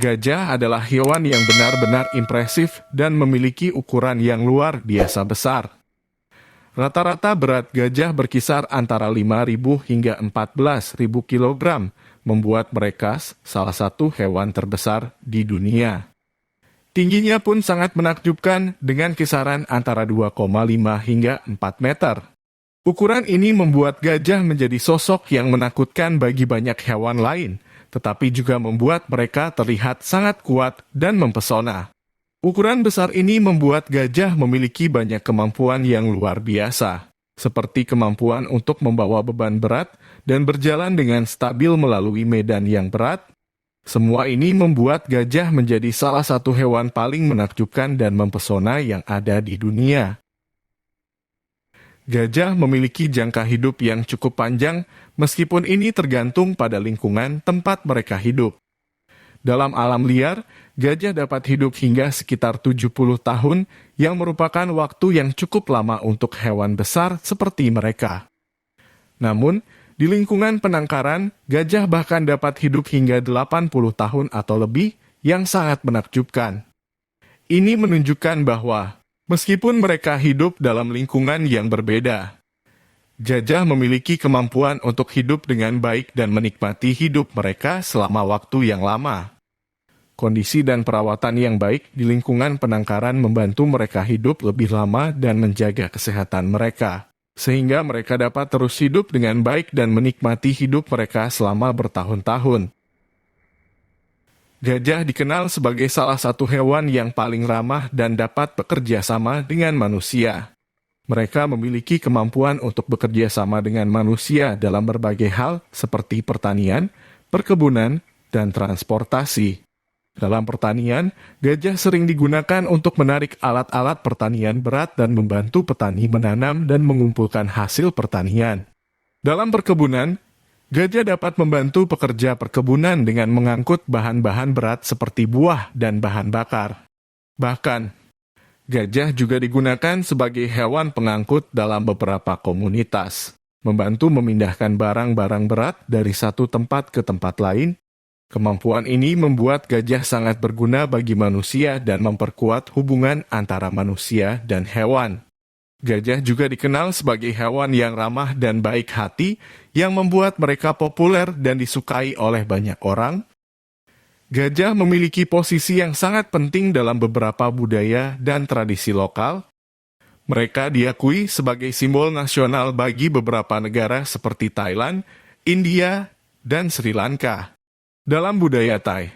Gajah adalah hewan yang benar-benar impresif dan memiliki ukuran yang luar biasa besar. Rata-rata berat gajah berkisar antara 5.000 hingga 14.000 kilogram, membuat mereka salah satu hewan terbesar di dunia. Tingginya pun sangat menakjubkan dengan kisaran antara 2,5 hingga 4 meter. Ukuran ini membuat gajah menjadi sosok yang menakutkan bagi banyak hewan lain, tetapi juga membuat mereka terlihat sangat kuat dan mempesona. Ukuran besar ini membuat gajah memiliki banyak kemampuan yang luar biasa, seperti kemampuan untuk membawa beban berat dan berjalan dengan stabil melalui medan yang berat. Semua ini membuat gajah menjadi salah satu hewan paling menakjubkan dan mempesona yang ada di dunia. Gajah memiliki jangka hidup yang cukup panjang, meskipun ini tergantung pada lingkungan tempat mereka hidup. Dalam alam liar, gajah dapat hidup hingga sekitar 70 tahun, yang merupakan waktu yang cukup lama untuk hewan besar seperti mereka. Namun, di lingkungan penangkaran, gajah bahkan dapat hidup hingga 80 tahun atau lebih, yang sangat menakjubkan. Ini menunjukkan bahwa, meskipun mereka hidup dalam lingkungan yang berbeda, gajah memiliki kemampuan untuk hidup dengan baik dan menikmati hidup mereka selama waktu yang lama. Kondisi dan perawatan yang baik di lingkungan penangkaran membantu mereka hidup lebih lama dan menjaga kesehatan mereka, sehingga mereka dapat terus hidup dengan baik dan menikmati hidup mereka selama bertahun-tahun. Gajah dikenal sebagai salah satu hewan yang paling ramah dan dapat bekerja sama dengan manusia. Mereka memiliki kemampuan untuk bekerja sama dengan manusia dalam berbagai hal seperti pertanian, perkebunan, dan transportasi. Dalam pertanian, gajah sering digunakan untuk menarik alat-alat pertanian berat dan membantu petani menanam dan mengumpulkan hasil pertanian. Dalam perkebunan, gajah dapat membantu pekerja perkebunan dengan mengangkut bahan-bahan berat seperti buah dan bahan bakar. Bahkan, gajah juga digunakan sebagai hewan pengangkut dalam beberapa komunitas, membantu memindahkan barang-barang berat dari satu tempat ke tempat lain. Kemampuan ini membuat gajah sangat berguna bagi manusia dan memperkuat hubungan antara manusia dan hewan. Gajah juga dikenal sebagai hewan yang ramah dan baik hati, yang membuat mereka populer dan disukai oleh banyak orang. Gajah memiliki posisi yang sangat penting dalam beberapa budaya dan tradisi lokal. Mereka diakui sebagai simbol nasional bagi beberapa negara seperti Thailand, India, dan Sri Lanka. Dalam budaya Thai,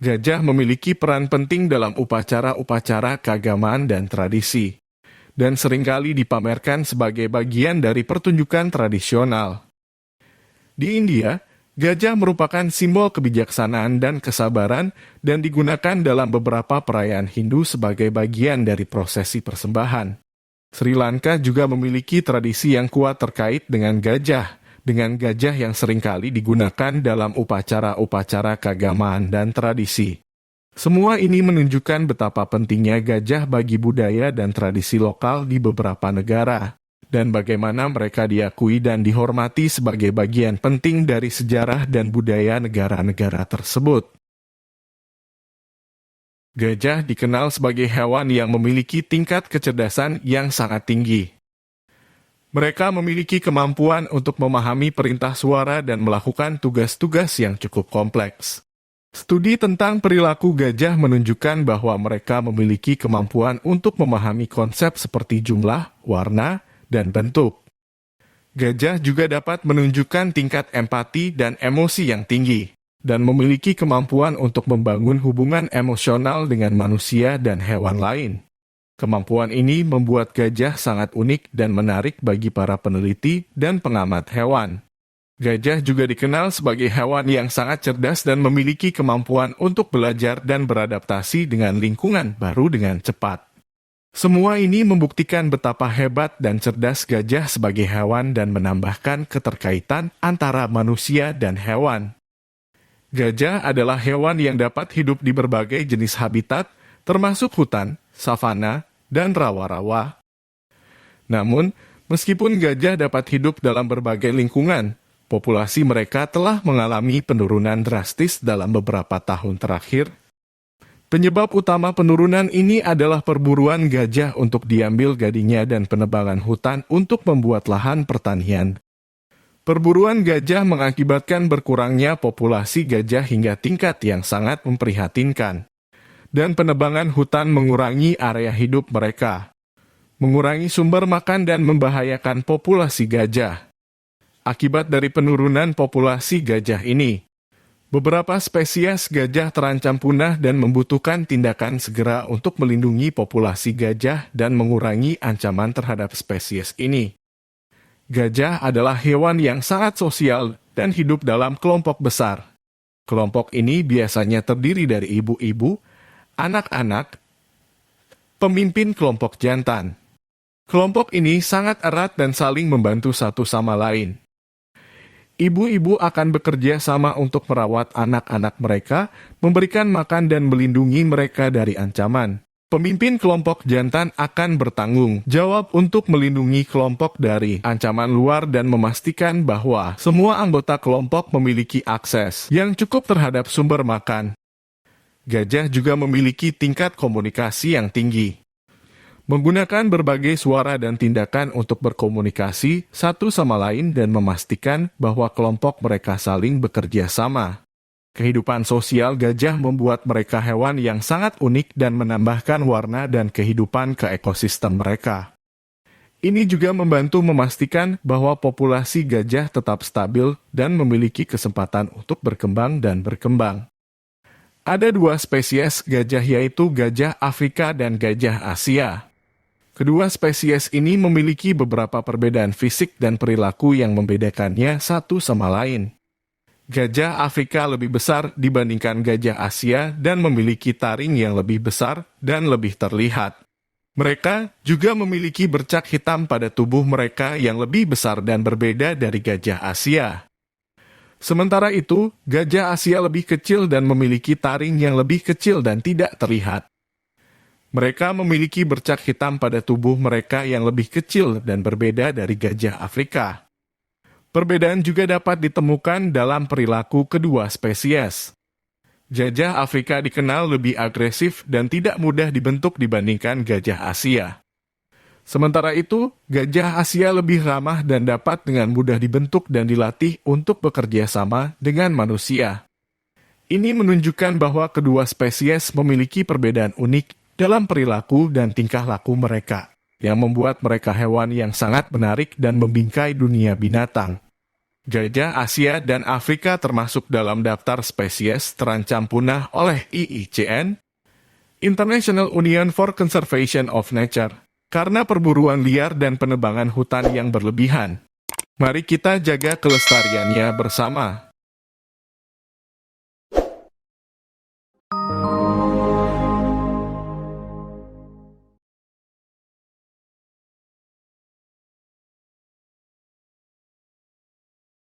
gajah memiliki peran penting dalam upacara-upacara keagamaan dan tradisi, dan seringkali dipamerkan sebagai bagian dari pertunjukan tradisional. Di India, gajah merupakan simbol kebijaksanaan dan kesabaran dan digunakan dalam beberapa perayaan Hindu sebagai bagian dari prosesi persembahan. Sri Lanka juga memiliki tradisi yang kuat terkait dengan gajah yang seringkali digunakan dalam upacara-upacara keagamaan dan tradisi. Semua ini menunjukkan betapa pentingnya gajah bagi budaya dan tradisi lokal di beberapa negara, dan bagaimana mereka diakui dan dihormati sebagai bagian penting dari sejarah dan budaya negara-negara tersebut. Gajah dikenal sebagai hewan yang memiliki tingkat kecerdasan yang sangat tinggi. Mereka memiliki kemampuan untuk memahami perintah suara dan melakukan tugas-tugas yang cukup kompleks. Studi tentang perilaku gajah menunjukkan bahwa mereka memiliki kemampuan untuk memahami konsep seperti jumlah, warna, dan bentuk. Gajah juga dapat menunjukkan tingkat empati dan emosi yang tinggi, dan memiliki kemampuan untuk membangun hubungan emosional dengan manusia dan hewan lain. Kemampuan ini membuat gajah sangat unik dan menarik bagi para peneliti dan pengamat hewan. Gajah juga dikenal sebagai hewan yang sangat cerdas dan memiliki kemampuan untuk belajar dan beradaptasi dengan lingkungan baru dengan cepat. Semua ini membuktikan betapa hebat dan cerdas gajah sebagai hewan dan menambahkan keterkaitan antara manusia dan hewan. Gajah adalah hewan yang dapat hidup di berbagai jenis habitat, termasuk hutan, savana, dan rawa-rawa. Namun, meskipun gajah dapat hidup dalam berbagai lingkungan, Populasi mereka telah mengalami penurunan drastis dalam beberapa tahun terakhir. Penyebab utama penurunan ini adalah perburuan gajah untuk diambil gadingnya dan penebangan hutan untuk membuat lahan pertanian. Perburuan gajah mengakibatkan berkurangnya populasi gajah hingga tingkat yang sangat memprihatinkan. Dan penebangan hutan mengurangi area hidup mereka, mengurangi sumber makan dan membahayakan populasi gajah. Akibat dari penurunan populasi gajah ini, beberapa spesies gajah terancam punah dan membutuhkan tindakan segera untuk melindungi populasi gajah dan mengurangi ancaman terhadap spesies ini. Gajah adalah hewan yang sangat sosial dan hidup dalam kelompok besar. Kelompok ini biasanya terdiri dari ibu-ibu, anak-anak, pemimpin kelompok jantan. Kelompok ini sangat erat dan saling membantu satu sama lain. Ibu-ibu akan bekerja sama untuk merawat anak-anak mereka, memberikan makan dan melindungi mereka dari ancaman. Pemimpin kelompok jantan akan bertanggung jawab untuk melindungi kelompok dari ancaman luar dan memastikan bahwa semua anggota kelompok memiliki akses yang cukup terhadap sumber makan. Gajah juga memiliki tingkat komunikasi yang tinggi, menggunakan berbagai suara dan tindakan untuk berkomunikasi satu sama lain dan memastikan bahwa kelompok mereka saling bekerja sama. Kehidupan sosial gajah membuat mereka hewan yang sangat unik dan menambahkan warna dan kehidupan ke ekosistem mereka. Ini juga membantu memastikan bahwa populasi gajah tetap stabil dan memiliki kesempatan untuk berkembang dan berkembang. Ada dua spesies gajah, yaitu gajah Afrika dan gajah Asia. Kedua spesies ini memiliki beberapa perbedaan fisik dan perilaku yang membedakannya satu sama lain. Gajah Afrika lebih besar dibandingkan gajah Asia dan memiliki taring yang lebih besar dan lebih terlihat. Mereka juga memiliki bercak hitam pada tubuh mereka yang lebih besar dan berbeda dari gajah Asia. Sementara itu, gajah Asia lebih kecil dan memiliki taring yang lebih kecil dan tidak terlihat. Mereka memiliki bercak hitam pada tubuh mereka yang lebih kecil dan berbeda dari gajah Afrika. Perbedaan juga dapat ditemukan dalam perilaku kedua spesies. Gajah Afrika dikenal lebih agresif dan tidak mudah dibentuk dibandingkan gajah Asia. Sementara itu, gajah Asia lebih ramah dan dapat dengan mudah dibentuk dan dilatih untuk bekerja sama dengan manusia. Ini menunjukkan bahwa kedua spesies memiliki perbedaan unik dalam perilaku dan tingkah laku mereka, yang membuat mereka hewan yang sangat menarik dan membingkai dunia binatang. Gajah Asia dan Afrika termasuk dalam daftar spesies terancam punah oleh IUCN, International Union for Conservation of Nature, karena perburuan liar dan penebangan hutan yang berlebihan. Mari kita jaga kelestariannya bersama.